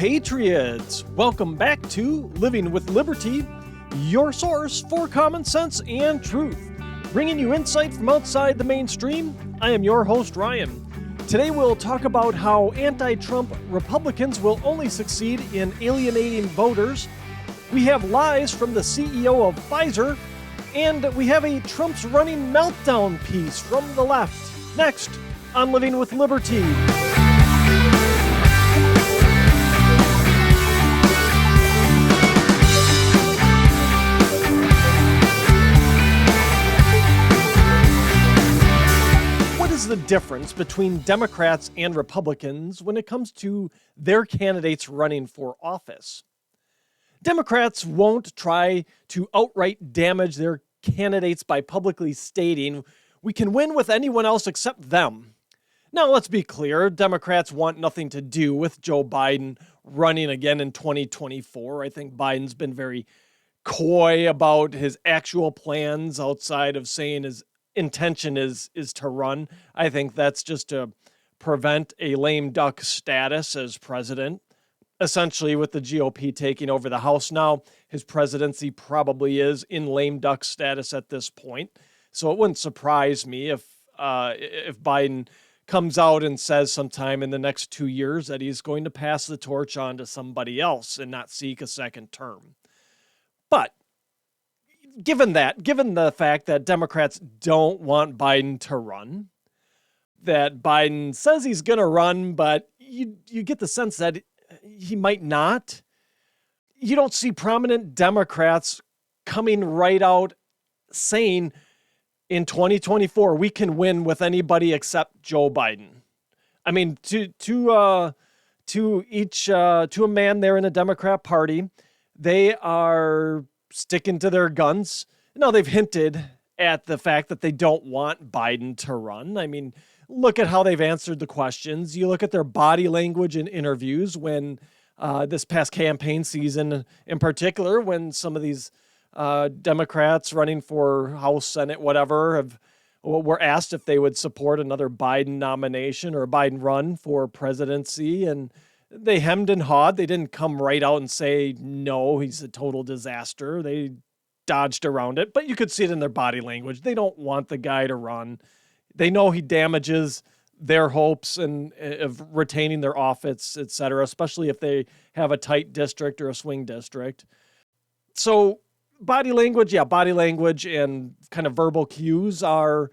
Patriots! Welcome back to Living with Liberty, your source for common sense and truth. Bringing you insight from outside the mainstream, I am your host, Ryan. Today we'll talk about how anti-Trump Republicans will only succeed in alienating voters. We have lies from the CEO of Pfizer, and we have a Trump's running meltdown piece from the left. Next on Living with Liberty. The difference between Democrats and Republicans when it comes to their candidates running for office. Democrats won't try to outright damage their candidates by publicly stating, "We can win with anyone else except them." Now, let's be clear, Democrats want nothing to do with Joe Biden running again in 2024. I think Biden's been very coy about his actual plans outside of saying his intention is to run. I think that's just to prevent a lame duck status as president. Essentially, with the GOP taking over the House now, his presidency probably is in lame duck status at this point. So it wouldn't surprise me if Biden comes out and says sometime in the next 2 years that he's going to pass the torch on to somebody else and not seek a second term. But given the fact that Democrats don't want Biden to run, that Biden says he's going to run, but you get the sense that he might not. You don't see prominent Democrats coming right out saying in 2024, we can win with anybody except Joe Biden. I mean, to a man there in the Democrat Party, they are sticking to their guns. Now, they've hinted at the fact that they don't want Biden to run. I mean, look at how they've answered the questions. You look at their body language in interviews when this past campaign season in particular, when some of these Democrats running for House, Senate, whatever, were asked if they would support another Biden nomination or a Biden run for presidency, and they hemmed and hawed. They didn't come right out and say, no, he's a total disaster. They dodged around it, but you could see it in their body language. They don't want the guy to run. They know he damages their hopes of retaining their office, et cetera, especially if they have a tight district or a swing district. So body language and kind of verbal cues are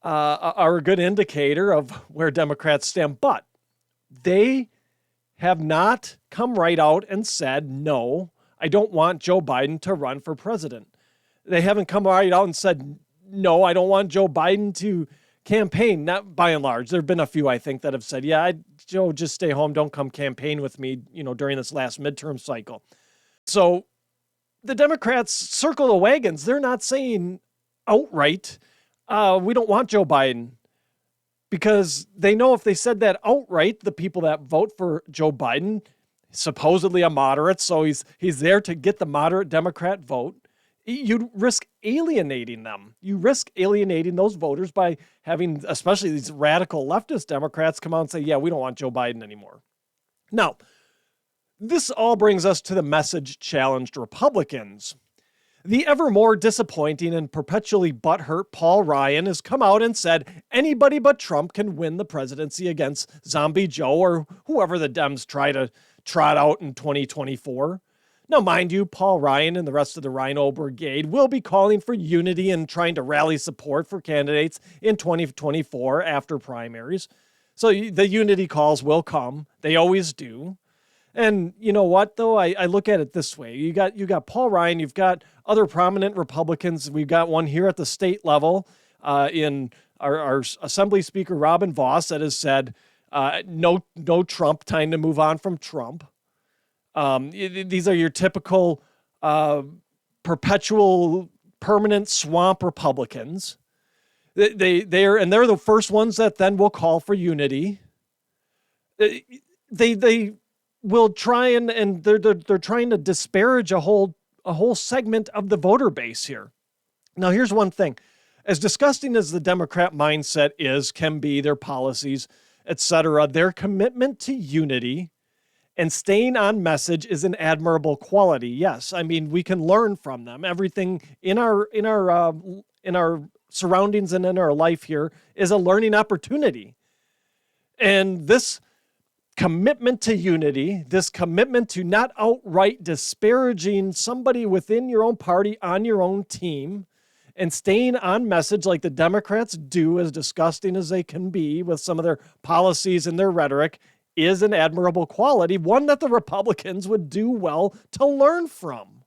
a good indicator of where Democrats stand, but they have not come right out and said, no, I don't want Joe Biden to run for president. They haven't come right out and said, no, I don't want Joe Biden to campaign. Not by and large. There have been a few, I think, that have said, yeah, Joe, just stay home. Don't come campaign with me, during this last midterm cycle. So the Democrats circle the wagons. They're not saying outright, we don't want Joe Biden. Because they know if they said that outright, the people that vote for Joe Biden, supposedly a moderate, so he's there to get the moderate Democrat vote, you'd risk alienating them. You risk alienating those voters by having, especially these radical leftist Democrats, come out and say, yeah, we don't want Joe Biden anymore. Now, this all brings us to the message-challenged Republicans. The ever more disappointing and perpetually butthurt Paul Ryan has come out and said anybody but Trump can win the presidency against Zombie Joe or whoever the Dems try to trot out in 2024. Now, mind you, Paul Ryan and the rest of the Rhino Brigade will be calling for unity and trying to rally support for candidates in 2024 after primaries. So the unity calls will come. They always do. And you know what, though? I look at it this way. You got Paul Ryan. You've got other prominent Republicans. We've got one here at the state level in our Assembly Speaker, Robin Vos, that has said, no Trump, time to move on from Trump. These are your typical perpetual, permanent swamp Republicans. They're the first ones that then will call for unity. They will try and they're trying to disparage a whole segment of the voter base here. Now, here's one thing. As disgusting as the Democrat mindset can be, their policies, etc., their commitment to unity And staying on message is an admirable quality. Yes, I mean we can learn from them. Everything in our surroundings and in our life here is a learning opportunity. And this commitment to unity, this commitment to not outright disparaging somebody within your own party on your own team, and staying on message like the Democrats do, as disgusting as they can be with some of their policies and their rhetoric, is an admirable quality, one that the Republicans would do well to learn from.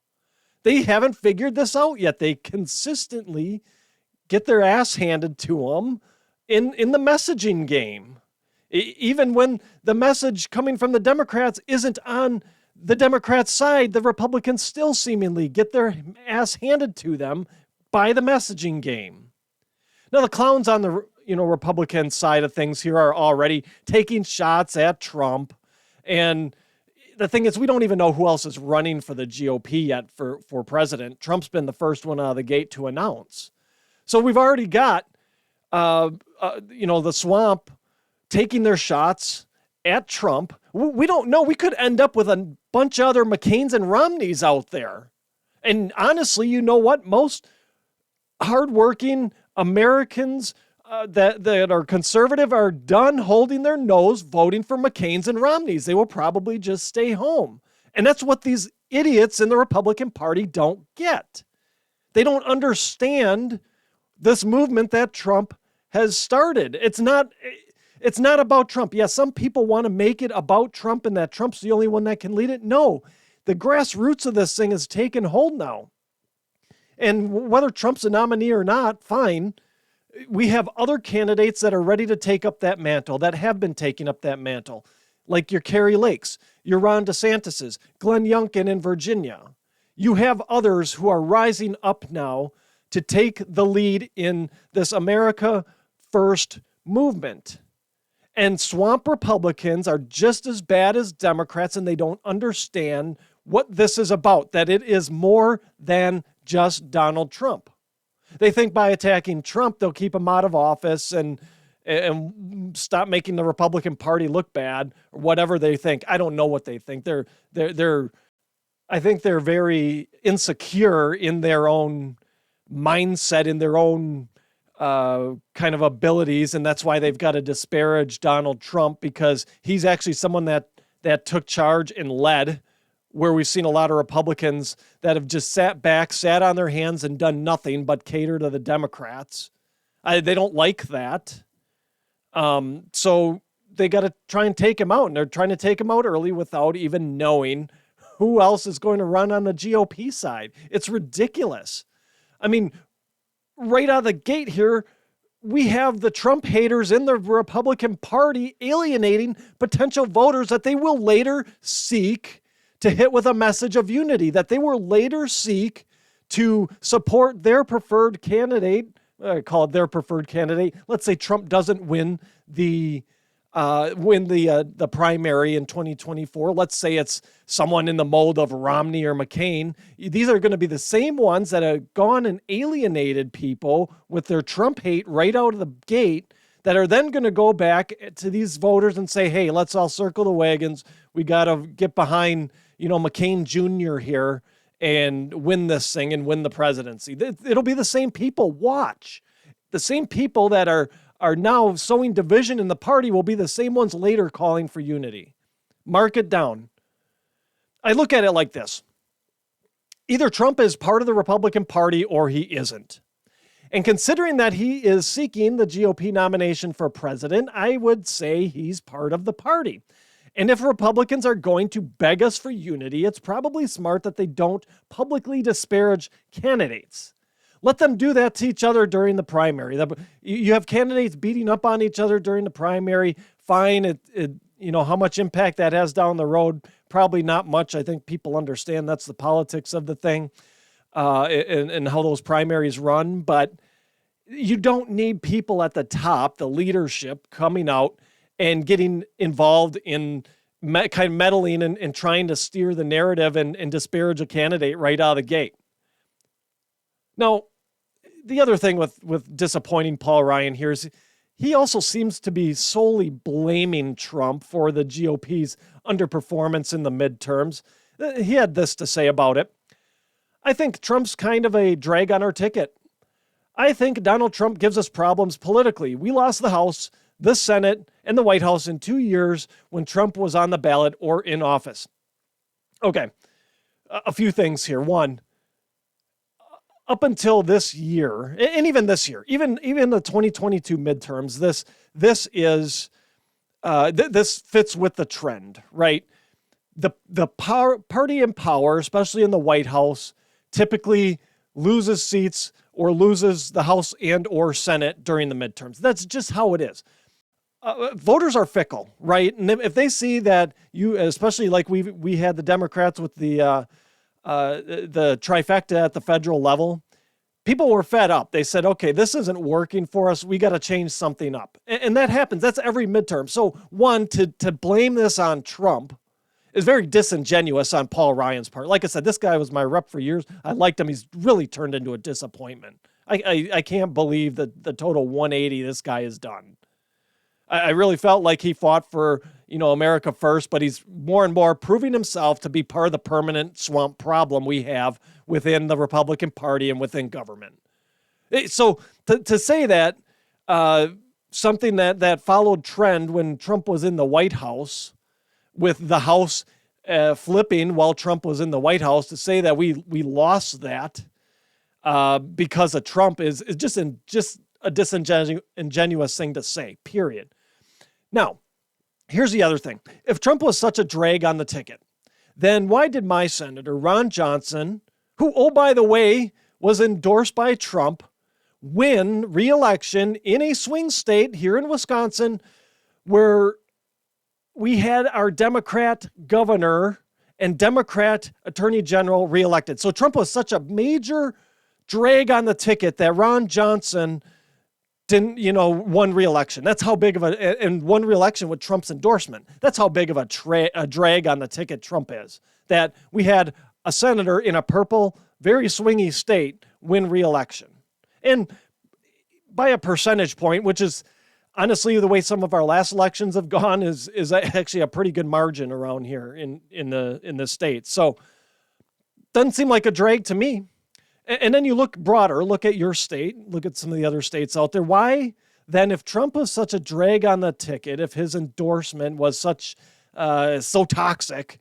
They haven't figured this out yet. They consistently get their ass handed to them in the messaging game. Even when the message coming from the Democrats isn't on the Democrats' side, the Republicans still seemingly get their ass handed to them by the messaging game. Now, the clowns on the Republican side of things here are already taking shots at Trump. And the thing is, we don't even know who else is running for the GOP yet for president. Trump's been the first one out of the gate to announce. So we've already got, the swamp taking their shots at Trump. We don't know. We could end up with a bunch of other McCains and Romneys out there. And honestly, you know what? Most hardworking Americans that are conservative are done holding their nose voting for McCains and Romneys. They will probably just stay home. And that's what these idiots in the Republican Party don't get. They don't understand this movement that Trump has started. It's not about Trump. Yeah, some people want to make it about Trump and that Trump's the only one that can lead it. No, the grassroots of this thing has taken hold now. And whether Trump's a nominee or not, fine. We have other candidates that are ready to take up that mantle, that have been taking up that mantle, like your Carrie Lakes, your Ron DeSantis's, Glenn Youngkin in Virginia. You have others who are rising up now to take the lead in this America First movement. And swamp Republicans are just as bad as Democrats, and they don't understand what this is about, that it is more than just Donald Trump. They think by attacking Trump, they'll keep him out of office and stop making the Republican Party look bad, or whatever they think. I don't know what they think. I think they're very insecure in their own mindset, in their own kind of abilities, and that's why they've got to disparage Donald Trump, because he's actually someone that took charge and led, where we've seen a lot of Republicans that have just sat back, sat on their hands, and done nothing but cater to the Democrats. They don't like that. So they got to try and take him out, and they're trying to take him out early without even knowing who else is going to run on the GOP side. It's ridiculous. I mean, right out of the gate here, we have the Trump haters in the Republican Party alienating potential voters that they will later seek to hit with a message of unity, that they will later seek to support their preferred candidate. I call it their preferred candidate. Let's say Trump doesn't win the primary in 2024. Let's say it's someone in the mold of Romney or McCain. These are going to be the same ones that have gone and alienated people with their Trump hate right out of the gate, that are then going to go back to these voters and say, hey, let's all circle the wagons. We got to get behind, McCain Jr. here and win this thing and win the presidency. It'll be the same people. Watch. The same people that are now sowing division in the party will be the same ones later calling for unity. Mark it down. I look at it like this. Either Trump is part of the Republican Party or he isn't. And considering that he is seeking the GOP nomination for president, I would say he's part of the party. And if Republicans are going to beg us for unity, it's probably smart that they don't publicly disparage candidates. Let them do that to each other during the primary. You have candidates beating up on each other during the primary. Fine. How much impact that has down the road? Probably not much. I think people understand that's the politics of the thing and how those primaries run. But you don't need people at the top, the leadership, coming out and getting involved in kind of meddling and trying to steer the narrative and disparage a candidate right out of the gate. Now, the other thing with disappointing Paul Ryan here is he also seems to be solely blaming Trump for the GOP's underperformance in the midterms. He had this to say about it. I think Trump's kind of a drag on our ticket. I think Donald Trump gives us problems politically. We lost the House, the Senate, and the White House in 2 years when Trump was on the ballot or in office. Okay, a few things here. One, up until this year, and even this year, even the 2022 midterms, this fits with the trend, right? The party in power, especially in the White House, typically loses seats or loses the House and or Senate during the midterms. That's just how it is. Voters are fickle, right? And if they see that you, especially like we had the Democrats with the trifecta at the federal level, people were fed up. They said, okay, this isn't working for us. We got to change something up. And that happens. That's every midterm. So one, to blame this on Trump is very disingenuous on Paul Ryan's part. Like I said, this guy was my rep for years. I liked him. He's really turned into a disappointment. I can't believe that the total 180 this guy has done. I really felt like he fought for, America first, but he's more and more proving himself to be part of the permanent swamp problem we have within the Republican Party and within government. So to say that something that followed trend when Trump was in the White House, with the House flipping while Trump was in the White House, to say that we lost that because of Trump is just a disingenuous thing to say, period. Now, here's the other thing. If Trump was such a drag on the ticket, then why did my Senator Ron Johnson, who, oh, by the way, was endorsed by Trump, win re-election in a swing state here in Wisconsin where we had our Democrat governor and Democrat attorney general reelected? So Trump was such a major drag on the ticket that Ron Johnson didn't, won re-election. That's how big of and won re-election with Trump's endorsement. That's how big of a drag on the ticket Trump is. That we had a senator in a purple, very swingy state win re-election. And by a percentage point, which is honestly the way some of our last elections have gone, is actually a pretty good margin around here in the state. So doesn't seem like a drag to me. And then you look broader, look at your state, look at some of the other states out there. Why then, if Trump was such a drag on the ticket, if his endorsement was so toxic,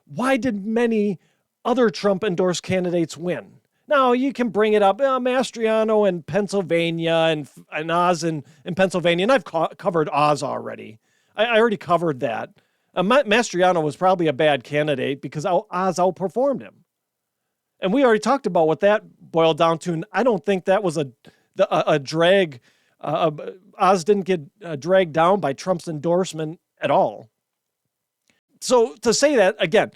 why did many other Trump-endorsed candidates win? Now, you can bring it up, Mastriano in Pennsylvania and Oz in Pennsylvania, and I've covered Oz already. I already covered that. Mastriano was probably a bad candidate because Oz outperformed him. And we already talked about what that boiled down to, and I don't think that was a drag. Oz didn't get dragged down by Trump's endorsement at all. So to say that, again,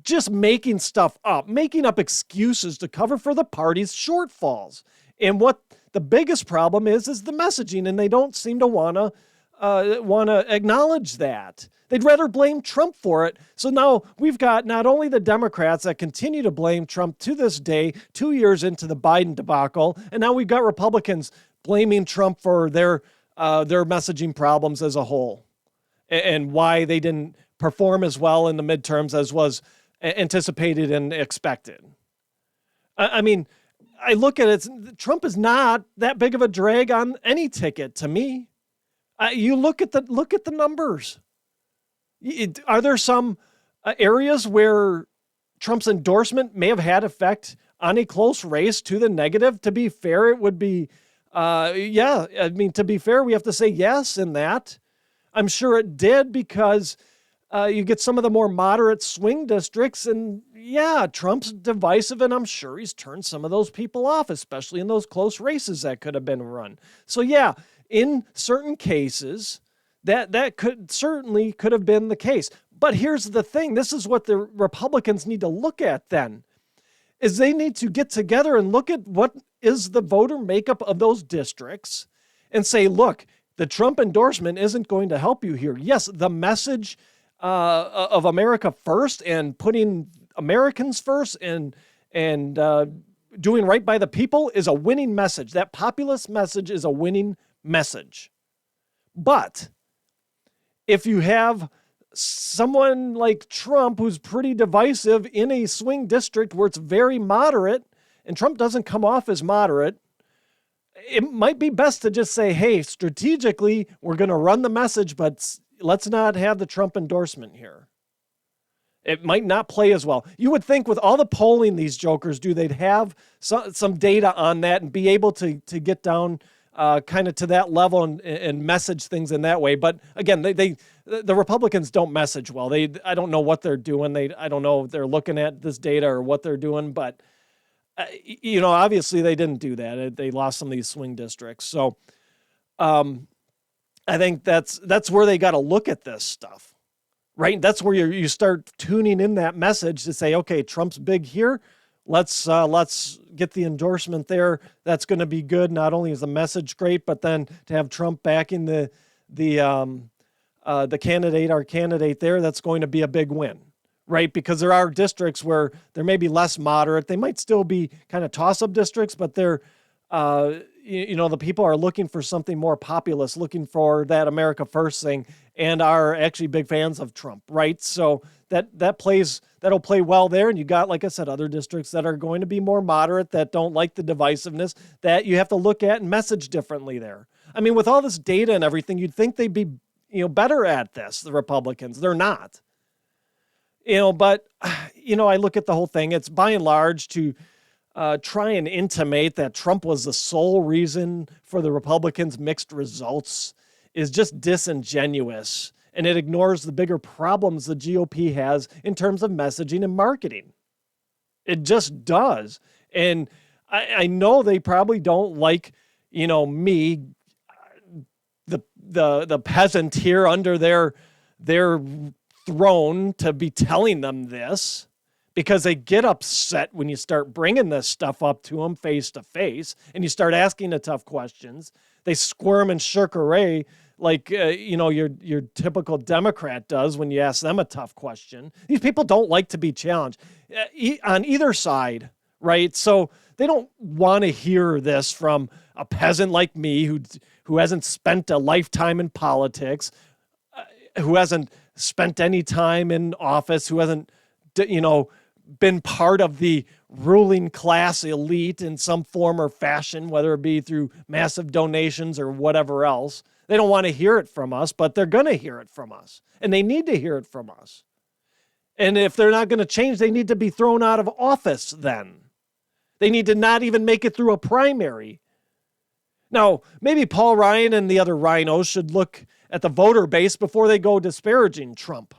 just making stuff up, making up excuses to cover for the party's shortfalls. And what the biggest problem is the messaging, and they don't seem to want to acknowledge that. They'd rather blame Trump for it. So now we've got not only the Democrats that continue to blame Trump to this day, 2 years into the Biden debacle, and now we've got Republicans blaming Trump for their messaging problems as a whole and why they didn't perform as well in the midterms as was anticipated and expected. I mean, I look at it, Trump is not that big of a drag on any ticket to me. You look at the numbers. Are there some areas where Trump's endorsement may have had effect on a close race to the negative? To be fair, it would be, to be fair, we have to say yes in that. I'm sure it did because you get some of the more moderate swing districts and Trump's divisive and I'm sure he's turned some of those people off, especially in those close races that could have been run. So in certain cases, that could have been the case. But here's the thing. This is what the Republicans need to look at then, is they need to get together and look at what is the voter makeup of those districts and say, look, the Trump endorsement isn't going to help you here. Yes, the message of America first and putting Americans first and doing right by the people is a winning message. That populist message is a winning message. But if you have someone like Trump who's pretty divisive in a swing district where it's very moderate, and Trump doesn't come off as moderate, it might be best to just say, hey, strategically, we're going to run the message, but let's not have the Trump endorsement here. It might not play as well. You would think with all the polling these jokers do, they'd have some data on that and be able to get down kind of to that level and message things in that way. But again, the Republicans don't message well. I don't know what they're doing. I don't know if they're looking at this data or what they're doing, but obviously they didn't do that. They lost some of these swing districts. So I think that's where they got to look at this stuff. Right, that's where you start tuning in that message to say, okay, Trump's big here. Let's get the endorsement there. That's going to be good. Not only is the message great, but then to have Trump backing the candidate, our candidate there, that's going to be a big win, right? Because there are districts where there may be less moderate. They might still be kind of toss-up districts, but they're the people are looking for something more populist, looking for that America First thing, and are actually big fans of Trump, right? So that'll play well there. And you got, like I said, other districts that are going to be more moderate, that don't like the divisiveness, that you have to look at and message differently there. I mean, with all this data and everything, you'd think they'd be, better at this, the Republicans. They're not. But I look at the whole thing. It's by and large to try and intimate that Trump was the sole reason for the Republicans' mixed results is just disingenuous, and it ignores the bigger problems the GOP has in terms of messaging and marketing. It just does. And I know they probably don't like, me, the peasant here under their throne, to be telling them this, because they get upset when you start bringing this stuff up to them face to face and you start asking the tough questions. They squirm and shirk away like, your typical Democrat does when you ask them a tough question. These people don't like to be challenged on either side, right? So they don't want to hear this from a peasant like me who hasn't spent a lifetime in politics, who hasn't spent any time in office, who hasn't, been part of the ruling class elite in some form or fashion, whether it be through massive donations or whatever else. They don't want to hear it from us, but they're going to hear it from us. And they need to hear it from us. And if they're not going to change, they need to be thrown out of office then. They need to not even make it through a primary. Now, maybe Paul Ryan and the other rhinos should look at the voter base before they go disparaging Trump.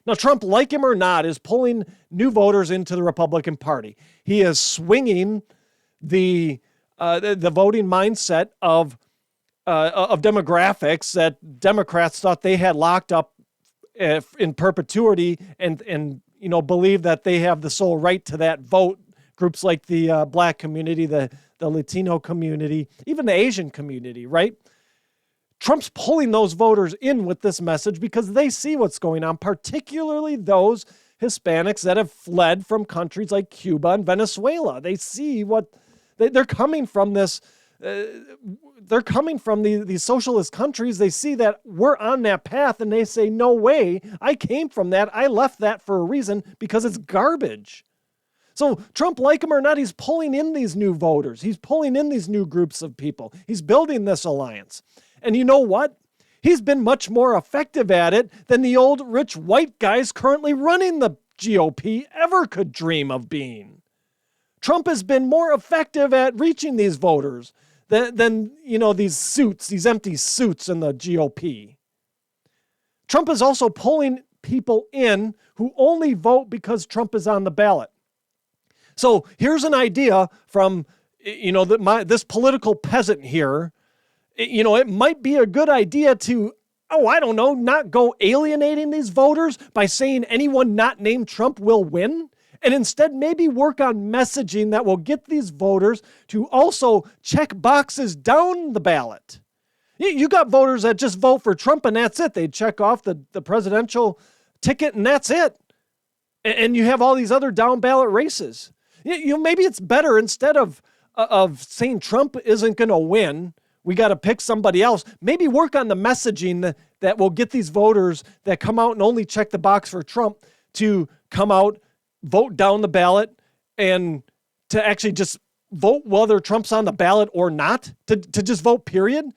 Now, Trump, like him or not, is pulling new voters into the Republican Party. He is swinging the voting mindset of demographics that Democrats thought they had locked up in perpetuity, and believe that they have the sole right to that vote. Groups like the Black community, the Latino community, even the Asian community, right? Trump's pulling those voters in with this message because they see what's going on, particularly those Hispanics that have fled from countries like Cuba and Venezuela. They see what they're coming from this. They're coming from these socialist countries. They see that we're on that path and they say, no way. I came from that. I left that for a reason because it's garbage. So Trump, like him or not, he's pulling in these new voters. He's pulling in these new groups of people. He's building this alliance. And you know what? He's been much more effective at it than the old rich white guys currently running the GOP ever could dream of being. Trump has been more effective at reaching these voters than these empty suits in the GOP. Trump is also pulling people in who only vote because Trump is on the ballot. So here's an idea from, this political peasant here. It might be a good idea to, not go alienating these voters by saying anyone not named Trump will win, and instead maybe work on messaging that will get these voters to also check boxes down the ballot. You got voters that just vote for Trump and that's it. They check off the presidential ticket and that's it. And you have all these other down ballot races. Maybe it's better, instead of saying Trump isn't going to win, We got to pick somebody else. Maybe work on the messaging that will get these voters that come out and only check the box for Trump to come out, vote down the ballot, and to actually just vote whether Trump's on the ballot or not, to just vote, period.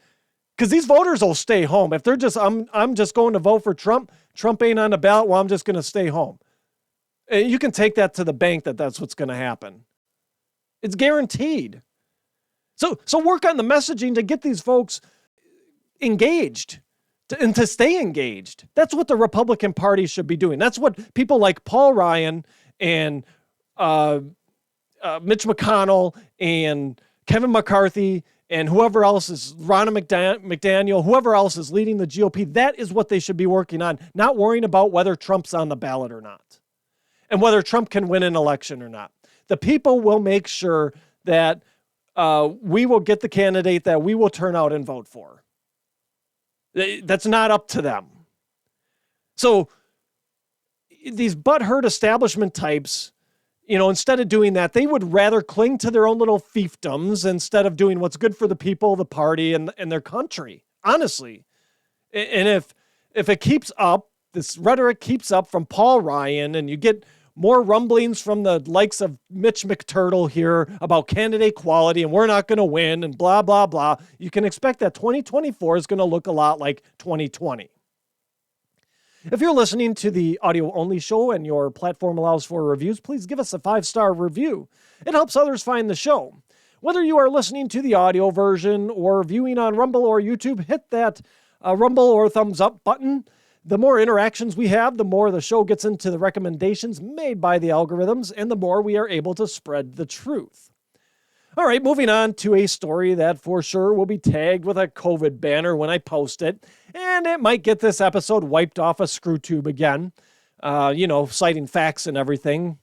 Because these voters will stay home. If they're just, I'm just going to vote for Trump, Trump ain't on the ballot, well, I'm just going to stay home. And you can take that to the bank that that's what's going to happen. It's guaranteed. So work on the messaging to get these folks engaged and to stay engaged. That's what the Republican Party should be doing. That's what people like Paul Ryan and Mitch McConnell and Kevin McCarthy and whoever else is, Ronna McDaniel, whoever else is leading the GOP, that is what they should be working on, not worrying about whether Trump's on the ballot or not and whether Trump can win an election or not. The people will make sure that we will get the candidate that we will turn out and vote for. That's not up to them. So these butthurt establishment types, instead of doing that, they would rather cling to their own little fiefdoms instead of doing what's good for the people, the party, and their country, honestly. And if it keeps up, this rhetoric keeps up from Paul Ryan, and you get more rumblings from the likes of Mitch McTurtle here about candidate quality and we're not going to win and blah, blah, blah, you can expect that 2024 is going to look a lot like 2020. If you're listening to the audio-only show and your platform allows for reviews, please give us a 5-star review. It helps others find the show. Whether you are listening to the audio version or viewing on Rumble or YouTube, hit that Rumble or thumbs up button. The more interactions we have, the more the show gets into the recommendations made by the algorithms, and the more we are able to spread the truth. All right, moving on to a story that for sure will be tagged with a COVID banner when I post it, and it might get this episode wiped off a screw tube again, citing facts and everything.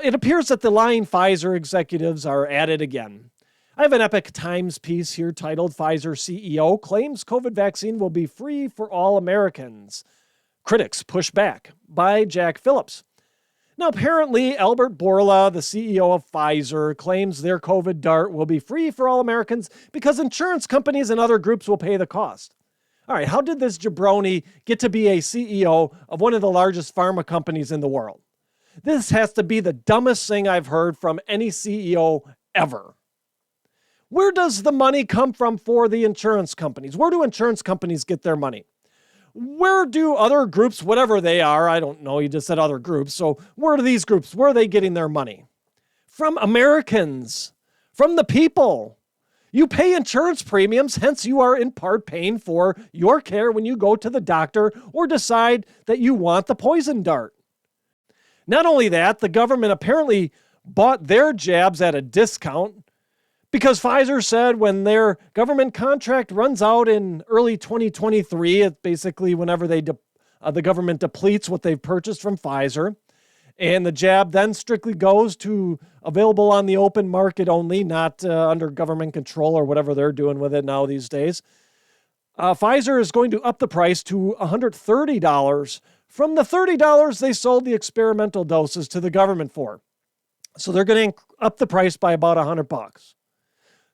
It appears that the lying Pfizer executives are at it again. I have an Epic Times piece here titled Pfizer CEO Claims COVID Vaccine Will Be Free for All Americans. Critics Push Back by Jack Phillips. Now, apparently, Albert Bourla, the CEO of Pfizer, claims their COVID dart will be free for all Americans because insurance companies and other groups will pay the cost. All right, how did this jabroni get to be a CEO of one of the largest pharma companies in the world? This has to be the dumbest thing I've heard from any CEO ever. Where does the money come from for the insurance companies? Where do insurance companies get their money? Where do other groups, whatever they are, I don't know, you just said other groups, so where are these groups? Where are they getting their money? From Americans, from the people. You pay insurance premiums, hence you are in part paying for your care when you go to the doctor or decide that you want the poison dart. Not only that, the government apparently bought their jabs at a discount because Pfizer said when their government contract runs out in early 2023, it's basically whenever the government depletes what they've purchased from Pfizer, and the jab then strictly goes to available on the open market only, not under government control or whatever they're doing with it now these days. Pfizer is going to up the price to $130 from the $30 they sold the experimental doses to the government for. So they're going to up the price by about $100.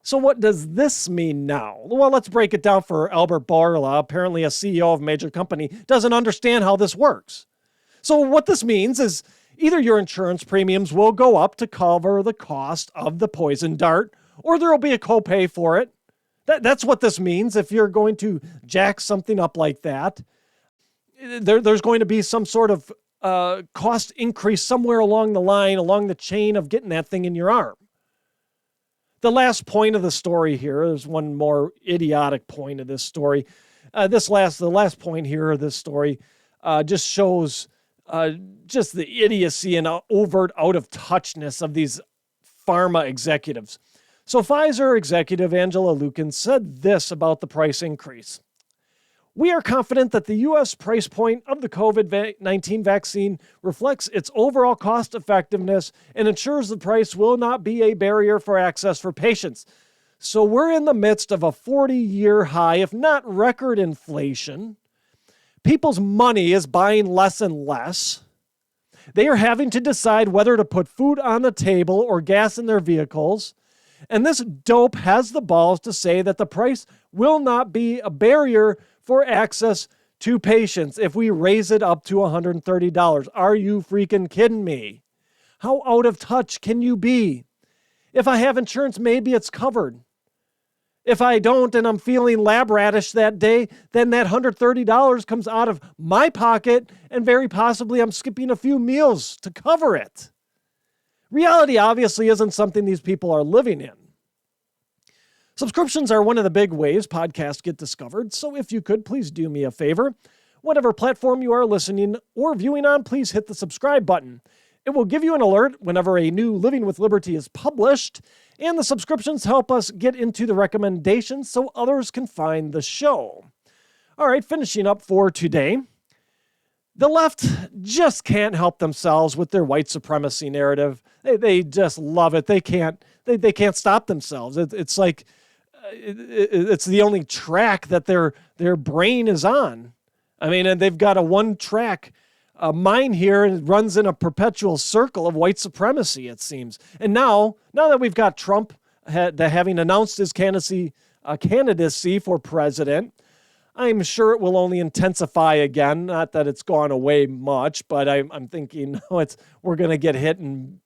So what does this mean now? Well, let's break it down for Albert Bourla, apparently a CEO of a major company, doesn't understand how this works. So what this means is either your insurance premiums will go up to cover the cost of the poison dart, or there will be a copay for it. That's what this means. If you're going to jack something up like that, there's going to be some sort of cost increase somewhere along the line, along the chain of getting that thing in your arm. The last point of the story here, there's one more idiotic point of this story. The last point here of this story just shows just the idiocy and overt out-of-touchness of these pharma executives. So Pfizer executive Angela Lukin said this about the price increase. We are confident that the U.S. price point of the COVID-19 vaccine reflects its overall cost effectiveness and ensures the price will not be a barrier for access for patients. So we're in the midst of a 40-year high, if not record inflation. People's money is buying less and less. They are having to decide whether to put food on the table or gas in their vehicles. And this dope has the balls to say that the price will not be a barrier for access to patients if we raise it up to $130. Are you freaking kidding me? How out of touch can you be? If I have insurance, maybe it's covered. If I don't and I'm feeling lab radish that day, then that $130 comes out of my pocket and very possibly I'm skipping a few meals to cover it. Reality obviously isn't something these people are living in. Subscriptions are one of the big ways podcasts get discovered, so if you could, please do me a favor. Whatever platform you are listening or viewing on, please hit the subscribe button. It will give you an alert whenever a new Living with Liberty is published, and the subscriptions help us get into the recommendations so others can find the show. All right, finishing up for today. The left just can't help themselves with their white supremacy narrative. They just love it. They can't stop themselves. It's like it's the only track that their brain is on. I mean, and they've got a one-track mind here, and it runs in a perpetual circle of white supremacy, it seems. And now that we've got Trump having announced his candidacy for president, I'm sure it will only intensify again. Not that it's gone away much, but I'm thinking we're going to get hit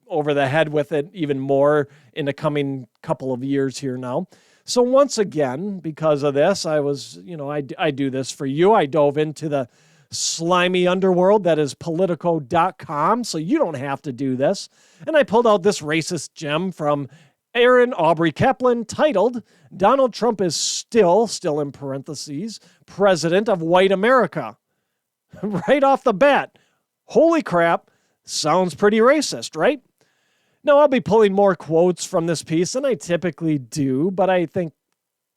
over the head with it even more in the coming couple of years here now. So once again, because of this, I do this for you. I dove into the slimy underworld that is Politico.com, so you don't have to do this. And I pulled out this racist gem from Aaron Aubrey Kaplan titled, "Donald Trump is still in parentheses, president of white America." Right off the bat. Holy crap, sounds pretty racist, right? Now, I'll be pulling more quotes from this piece than I typically do, but I think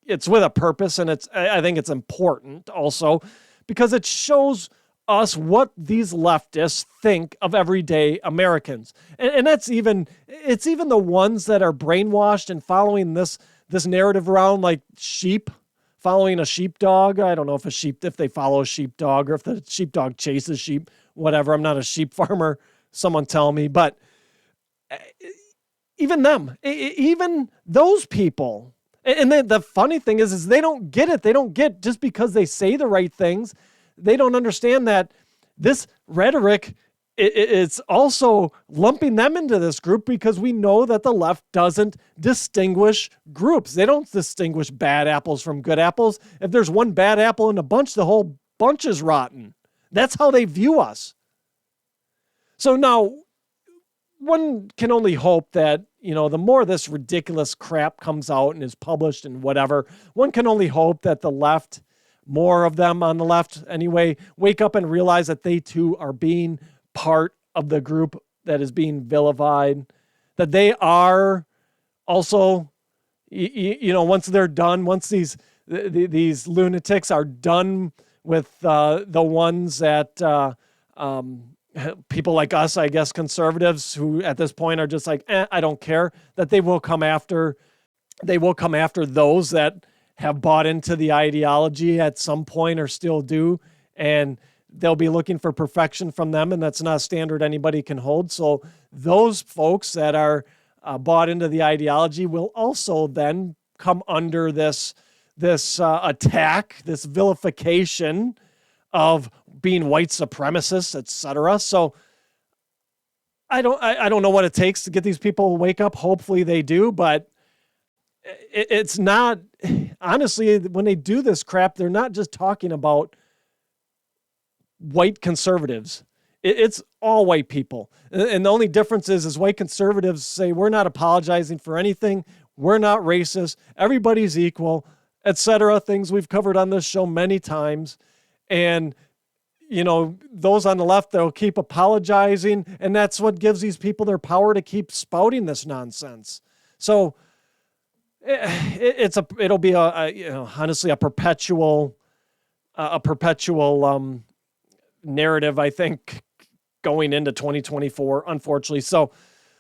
it's with a purpose, and I think it's important also because it shows us what these leftists think of everyday Americans. And it's even the ones that are brainwashed and following this narrative around like sheep, following a sheepdog. I don't know if they follow a sheepdog or if the sheepdog chases sheep, whatever. I'm not a sheep farmer. Someone tell me, but even them, even those people. And the funny thing is they don't get it. They don't get just because they say the right things. They don't understand that this rhetoric is also lumping them into this group because we know that the left doesn't distinguish groups. They don't distinguish bad apples from good apples. If there's one bad apple in a bunch, the whole bunch is rotten. That's how they view us. So now, one can only hope that, the more this ridiculous crap comes out and is published and whatever, one can only hope that the left, more of them on the left anyway, wake up and realize that they too are being part of the group that is being vilified, that they are also, once they're done, once these lunatics are done with the ones that people like us, I guess, conservatives who at this point are just like, I don't care, that they will come after those that have bought into the ideology at some point or still do, and they'll be looking for perfection from them, and that's not a standard anybody can hold. So those folks that are bought into the ideology will also then come under this attack, this vilification of being white supremacists, etc. So I don't know what it takes to get these people to wake up. Hopefully they do, but it's not, honestly, when they do this crap, they're not just talking about white conservatives. It's all white people. And the only difference is white conservatives say, we're not apologizing for anything. We're not racist. Everybody's equal, etc. Things we've covered on this show many times. And, those on the left, they'll keep apologizing. And that's what gives these people their power to keep spouting this nonsense. So it'll be honestly a perpetual narrative, I think, going into 2024, unfortunately. So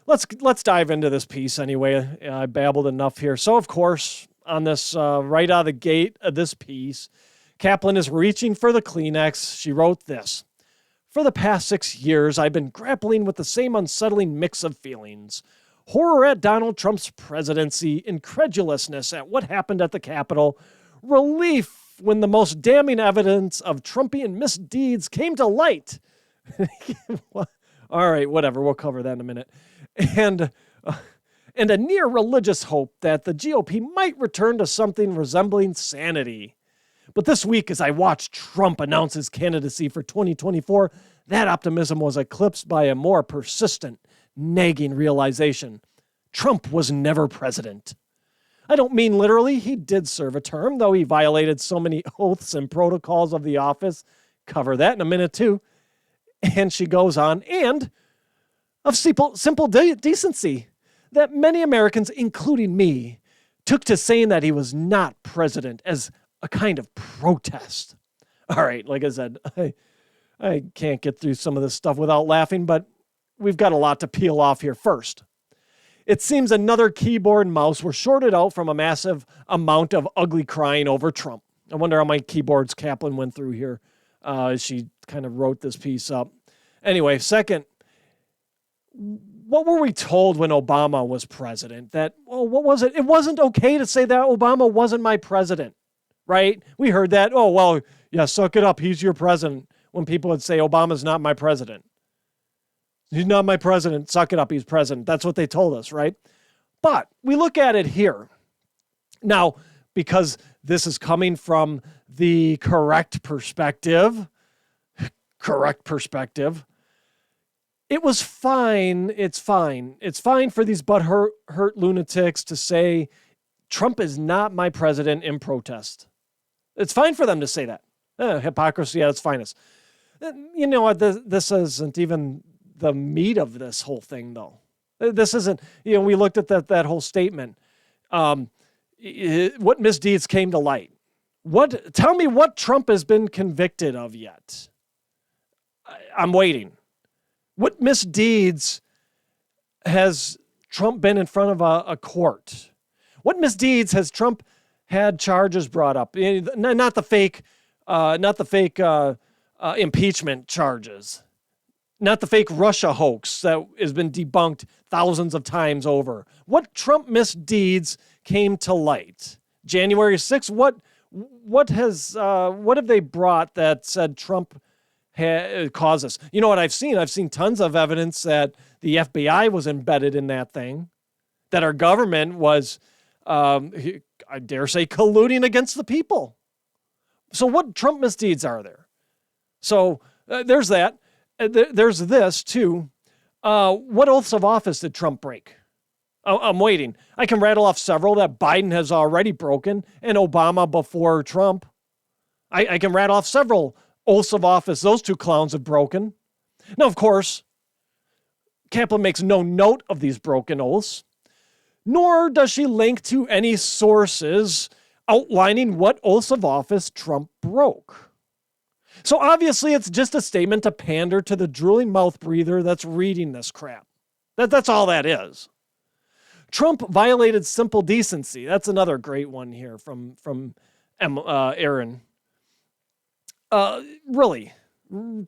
let's dive into this piece anyway. I babbled enough here. So of course, on this right out of the gate of this piece, Kaplan is reaching for the Kleenex. She wrote this: "For the past 6 years, I've been grappling with the same unsettling mix of feelings. horror at Donald Trump's presidency, incredulousness at what happened at the Capitol, relief when the most damning evidence of Trumpian misdeeds came to light. All right, whatever. We'll cover that in a minute. And a near religious hope that the GOP might return to something resembling sanity. But this week, as I watched Trump announce his candidacy for 2024, that optimism was eclipsed by a more persistent, nagging realization. Trump was never president. I don't mean literally. He did serve a term, though he violated so many oaths and protocols of the office. Cover that in a minute, too. And she goes on, and of simple decency that many Americans, including me, took to saying that he was not president as a kind of protest. All right, like I said, I can't get through some of this stuff without laughing, but we've got a lot to peel off here first. It seems another keyboard and mouse were shorted out from a massive amount of ugly crying over Trump. I wonder how many keyboards Kaplan went through here as she kind of wrote this piece up. Anyway, second, what were we told when Obama was president? That, what was it? It wasn't okay to say that Obama wasn't my president, right? We heard that. Oh, well, yeah, suck it up. He's your president. When people would say, Obama's not my president. He's not my president. Suck it up. He's president. That's what they told us, right? But we look at it here. Now, because this is coming from the correct perspective, it was fine. It's fine. It's fine for these butthurt lunatics to say, Trump is not my president in protest. It's fine for them to say that. Hypocrisy at its finest. You know what? This isn't even the meat of this whole thing, though. This isn't, we looked at that whole statement. What misdeeds came to light? Tell me what Trump has been convicted of yet. I'm waiting. What misdeeds has Trump been in front of a court? What misdeeds has Trump had charges brought up? Not the fake impeachment charges. Not the fake Russia hoax that has been debunked thousands of times over. What Trump misdeeds came to light? January 6th, what have they brought that said Trump caused this? You know what I've seen? I've seen tons of evidence that the FBI was embedded in that thing, that our government was, I dare say, colluding against the people. So what Trump misdeeds are there? So there's that. There's this, too. What oaths of office did Trump break? I'm waiting. I can rattle off several that Biden has already broken and Obama before Trump. I can rattle off several oaths of office those two clowns have broken. Now, of course, Kaplan makes no note of these broken oaths, nor does she link to any sources outlining what oaths of office Trump broke. So obviously it's just a statement to pander to the drooling mouth breather that's reading this crap. That's all that is. Trump violated simple decency. That's another great one here from Aaron. Really,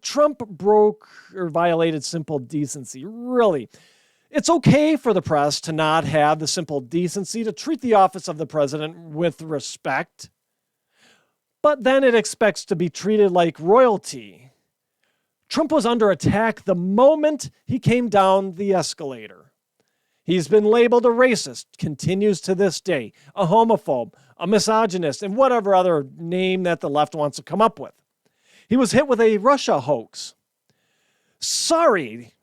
Trump broke or violated simple decency. Really. It's okay for the press to not have the simple decency to treat the office of the president with respect, but then it expects to be treated like royalty. Trump was under attack the moment he came down the escalator. He's been labeled a racist, continues to this day, a homophobe, a misogynist, and whatever other name that the left wants to come up with. He was hit with a Russia hoax. Sorry.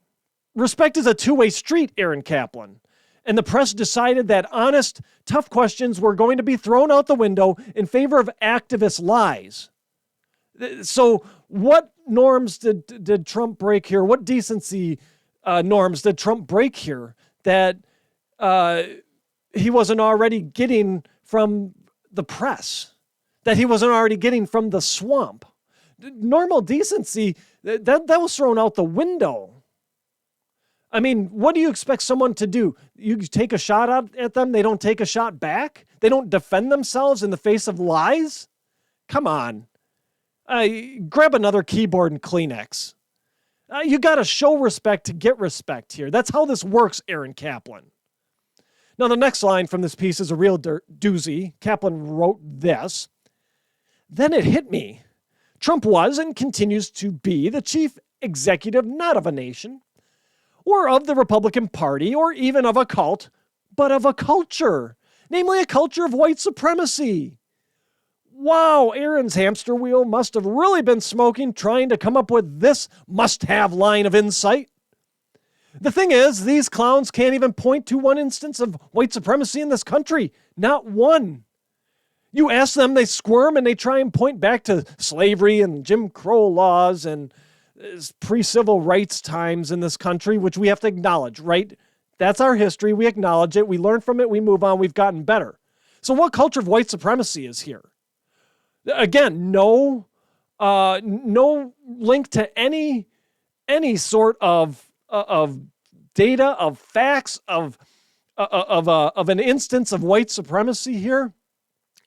Respect is a two-way street, Aaron Kaplan. And the press decided that honest, tough questions were going to be thrown out the window in favor of activist lies. So what norms did Trump break here? What decency norms did Trump break here that he wasn't already getting from the press, that he wasn't already getting from the swamp? Normal decency, that was thrown out the window. I mean, what do you expect someone to do? You take a shot at them, they don't take a shot back? They don't defend themselves in the face of lies? Come on. Grab another keyboard and Kleenex. You got to show respect to get respect here. That's how this works, Aaron Kaplan. Now, the next line from this piece is a real doozy. Kaplan wrote this. Then it hit me. Trump was and continues to be the chief executive not of a nation, or of the Republican Party, or even of a cult, but of a culture, namely a culture of white supremacy. Wow, Aaron's hamster wheel must have really been smoking trying to come up with this must-have line of insight. The thing is, these clowns can't even point to one instance of white supremacy in this country. Not one. You ask them, they squirm and they try and point back to slavery and Jim Crow laws and pre-civil rights times in this country, which we have to acknowledge, right? That's our history. We acknowledge it. We learn from it. We move on. We've gotten better. So what culture of white supremacy is here? Again, no link to any sort of data, of facts, of an instance of white supremacy here,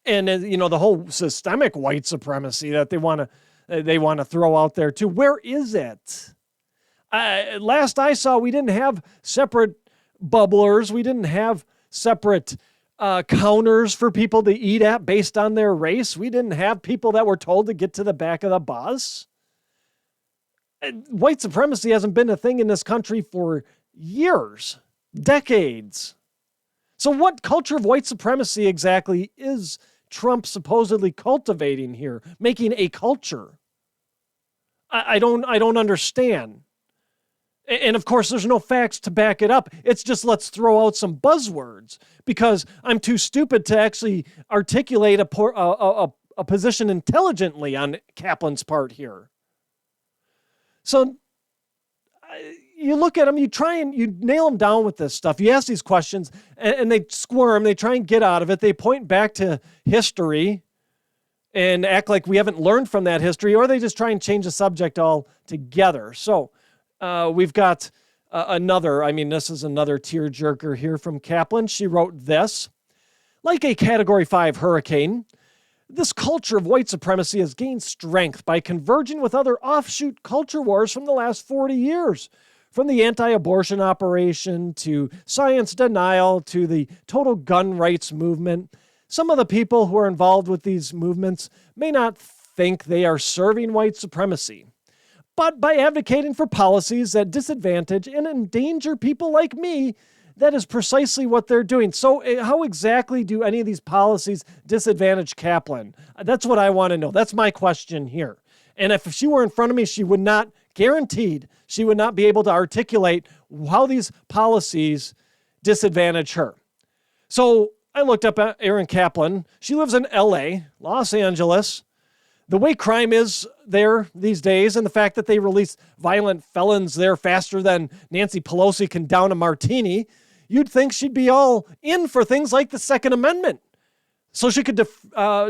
and the whole systemic white supremacy that they want to throw out there too. Where is it? Last I saw, we didn't have separate bubblers. We didn't have separate counters for people to eat at based on their race. We didn't have people that were told to get to the back of the bus. White supremacy hasn't been a thing in this country for years, decades. So what culture of white supremacy exactly is Trump supposedly cultivating here, making a culture? I don't understand. And of course, there's no facts to back it up. It's just let's throw out some buzzwords because I'm too stupid to actually articulate a position intelligently on Kaplan's part here. So you look at them, you nail them down with this stuff. You ask these questions and they squirm. They try and get out of it. They point back to history and act like we haven't learned from that history, or they just try and change the subject altogether. So we've got this is another tearjerker here from Kaplan. She wrote this. Like a Category 5 hurricane, this culture of white supremacy has gained strength by converging with other offshoot culture wars from the last 40 years. From the anti-abortion operation to science denial to the total gun rights movement, some of the people who are involved with these movements may not think they are serving white supremacy. But by advocating for policies that disadvantage and endanger people like me, that is precisely what they're doing. So how exactly do any of these policies disadvantage Kaplan? That's what I want to know. That's my question here. And if she were in front of me, she would not be able to articulate how these policies disadvantage her. So I looked up at Erin Kaplan. She lives in LA, Los Angeles. The way crime is there these days and the fact that they release violent felons there faster than Nancy Pelosi can down a martini, you'd think she'd be all in for things like the Second Amendment so she could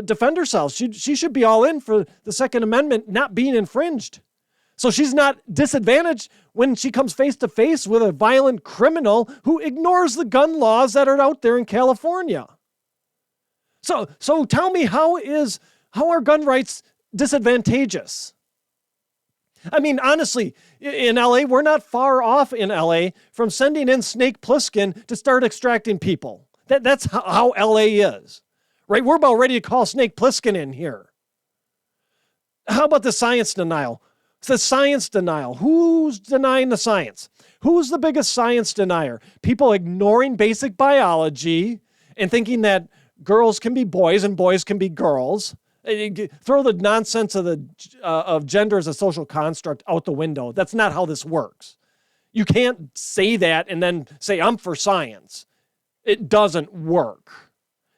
defend herself. She should be all in for the Second Amendment not being infringed. So she's not disadvantaged when she comes face to face with a violent criminal who ignores the gun laws that are out there in California. So tell me, how are gun rights disadvantageous? I mean, honestly, in LA, we're not far off in LA from sending in Snake Plissken to start extracting people. That's how LA is, right? We're about ready to call Snake Plissken in here. How about the science denial? It's the science denial. Who's denying the science? Who's the biggest science denier? People ignoring basic biology and thinking that girls can be boys and boys can be girls. Throw the nonsense of gender as a social construct out the window. That's not how this works. You can't say that and then say, I'm for science. It doesn't work.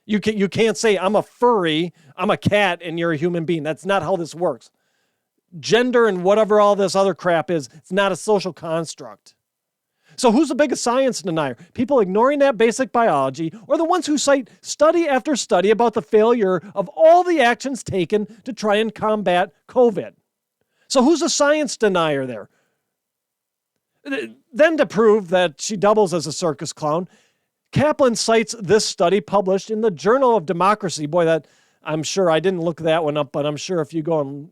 You can't say, I'm a furry, I'm a cat, and you're a human being. That's not how this works. Gender and whatever all this other crap is, it's not a social construct. So who's the biggest science denier? People ignoring that basic biology, or the ones who cite study after study about the failure of all the actions taken to try and combat COVID? So who's a science denier there? Then to prove that she doubles as a circus clown, Kaplan cites this study published in the Journal of Democracy. Boy, that I'm sure I didn't look that one up, but I'm sure if you go and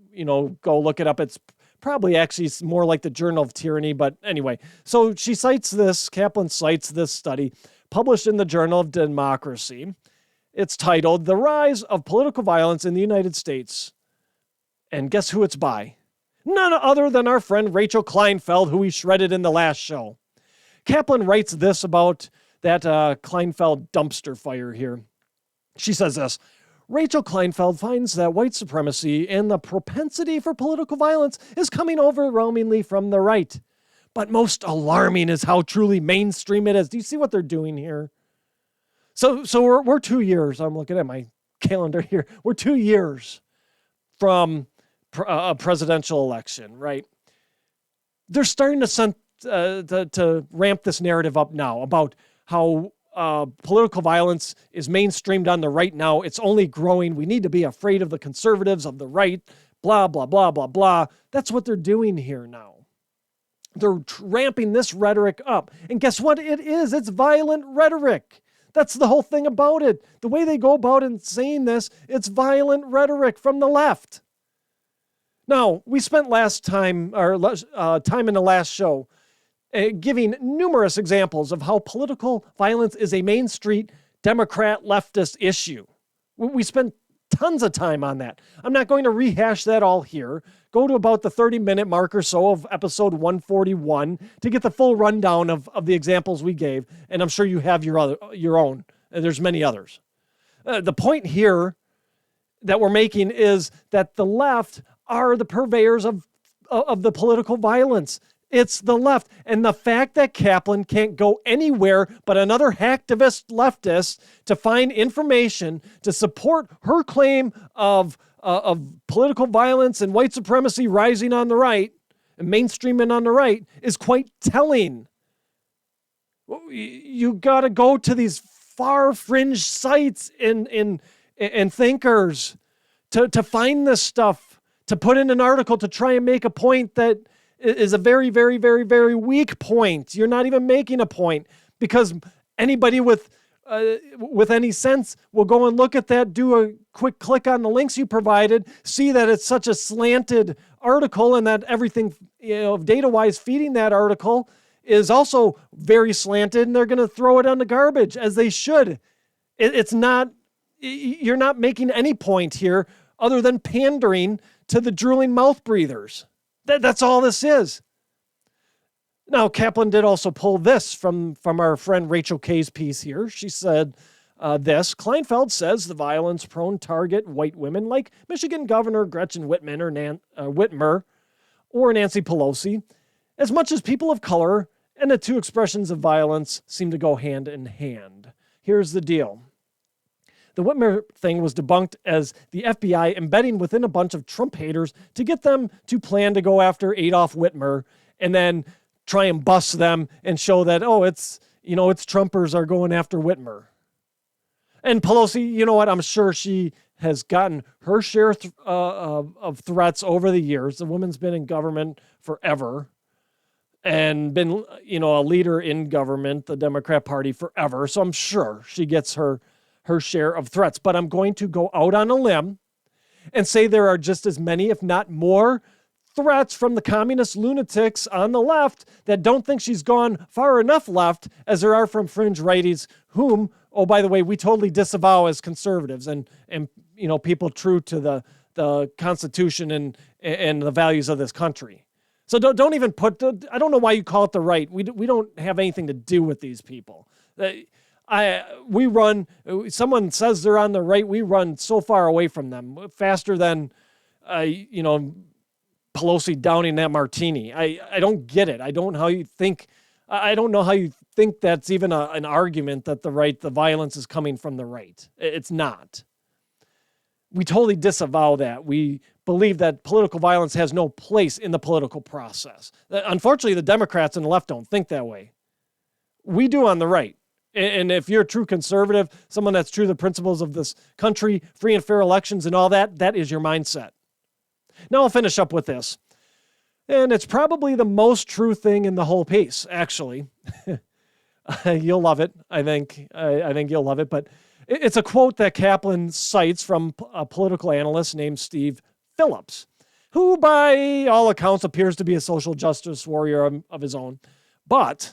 go look it up, it's probably actually more like the Journal of Tyranny. But anyway, so Kaplan cites this study published in the Journal of Democracy. It's titled, "The Rise of Political Violence in the United States." And guess who it's by? None other than our friend Rachel Kleinfeld, who we shredded in the last show. Kaplan writes this about that Kleinfeld dumpster fire here. She says this: Rachel Kleinfeld finds that white supremacy and the propensity for political violence is coming overwhelmingly from the right. But most alarming is how truly mainstream it is. Do you see what they're doing here? So we're 2 years. I'm looking at my calendar here. We're 2 years from a presidential election, right? They're starting to ramp this narrative up now about how political violence is mainstreamed on the right now. It's only growing. We need to be afraid of the conservatives, of the right, blah, blah, blah, blah, blah. That's what they're doing here now. They're ramping this rhetoric up. And guess what it is? It's violent rhetoric. That's the whole thing about it. The way they go about it saying this, it's violent rhetoric from the left. Now, we spent time in the last show giving numerous examples of how political violence is a Main Street Democrat leftist issue. We spent tons of time on that. I'm not going to rehash that all here. Go to about the 30-minute mark or so of episode 141 to get the full rundown of the examples we gave, and I'm sure you have your own. There's many others. The point here that we're making is that the left are the purveyors of the political violence. It's the left. And the fact that Kaplan can't go anywhere but another hacktivist leftist to find information to support her claim of political violence and white supremacy rising on the right and mainstreaming on the right is quite telling. You got to go to these far fringe sites and thinkers to find this stuff, to put in an article to try and make a point that is a very, very, very, very weak point. You're not even making a point, because anybody with any sense will go and look at that, do a quick click on the links you provided, see that it's such a slanted article and that everything, data-wise feeding that article is also very slanted, and they're going to throw it on the garbage, as they should. It's not, you're not making any point here other than pandering to the drooling mouth breathers. That's all this is. Now, Kaplan did also pull this from our friend Rachel Kay's piece here. She said this: Kleinfeld says the violence-prone target white women like Michigan Governor Gretchen Whitmer or Nancy Pelosi, as much as people of color, and the two expressions of violence seem to go hand in hand. Here's the deal. The Whitmer thing was debunked as the FBI embedding within a bunch of Trump haters to get them to plan to go after Adolf Whitmer and then try and bust them and show that, it's Trumpers are going after Whitmer. And Pelosi, you know what? I'm sure she has gotten her share of threats over the years. The woman's been in government forever and been, a leader in government, the Democrat Party, forever. So I'm sure she gets her share of threats. But I'm going to go out on a limb and say there are just as many, if not more, threats from the communist lunatics on the left that don't think she's gone far enough left as there are from fringe righties whom, oh, by the way, we totally disavow as conservatives and people true to the Constitution and the values of this country. So don't even I don't know why you call it the right. We don't have anything to do with these people. Someone says they're on the right, we run so far away from them, faster than, Pelosi downing that martini. I don't get it. I don't know how you think that's even an argument that the violence is coming from the right. It's not. We totally disavow that. We believe that political violence has no place in the political process. Unfortunately, the Democrats and the left don't think that way. We do on the right. And if you're a true conservative, someone that's true to the principles of this country, free and fair elections and all that, that is your mindset. Now I'll finish up with this. And it's probably the most true thing in the whole piece, actually. You'll love it, I think. I think you'll love it. But it's a quote that Kaplan cites from a political analyst named Steve Phillips, who by all accounts appears to be a social justice warrior of his own. But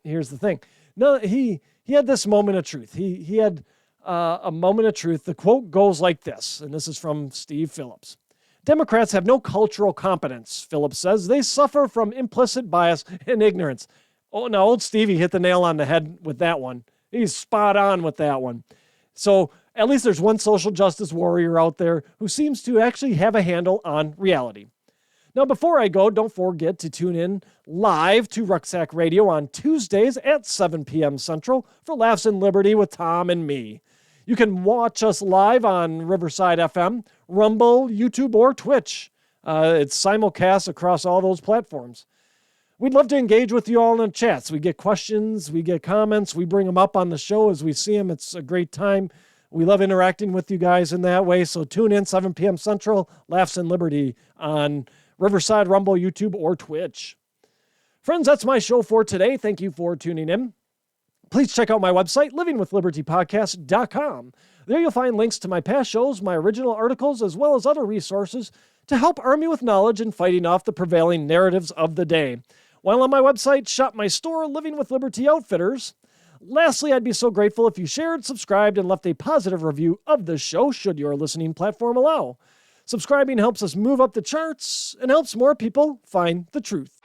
here's the thing. No, he had this moment of truth. He had a moment of truth. The quote goes like this, and this is from Steve Phillips. Democrats have no cultural competence, Phillips says. They suffer from implicit bias and ignorance. Oh, now old Stevie hit the nail on the head with that one. He's spot on with that one. So at least there's one social justice warrior out there who seems to actually have a handle on reality. Now, before I go, don't forget to tune in live to Rucksack Radio on Tuesdays at 7 p.m. Central for Laughs and Liberty with Tom and me. You can watch us live on Riverside FM, Rumble, YouTube, or Twitch. It's simulcast across all those platforms. We'd love to engage with you all in the chats. We get questions, we get comments, we bring them up on the show as we see them. It's a great time. We love interacting with you guys in that way. So tune in 7 p.m. Central, Laughs and Liberty on Riverside, Rumble, YouTube, or Twitch. Friends, that's my show for today. Thank you for tuning in. Please check out my website, livingwithlibertypodcast.com. There you'll find links to my past shows, my original articles, as well as other resources to help arm you with knowledge in fighting off the prevailing narratives of the day. While on my website, shop my store, Living with Liberty Outfitters. Lastly, I'd be so grateful if you shared, subscribed, and left a positive review of the show, should your listening platform allow. Subscribing helps us move up the charts and helps more people find the truth.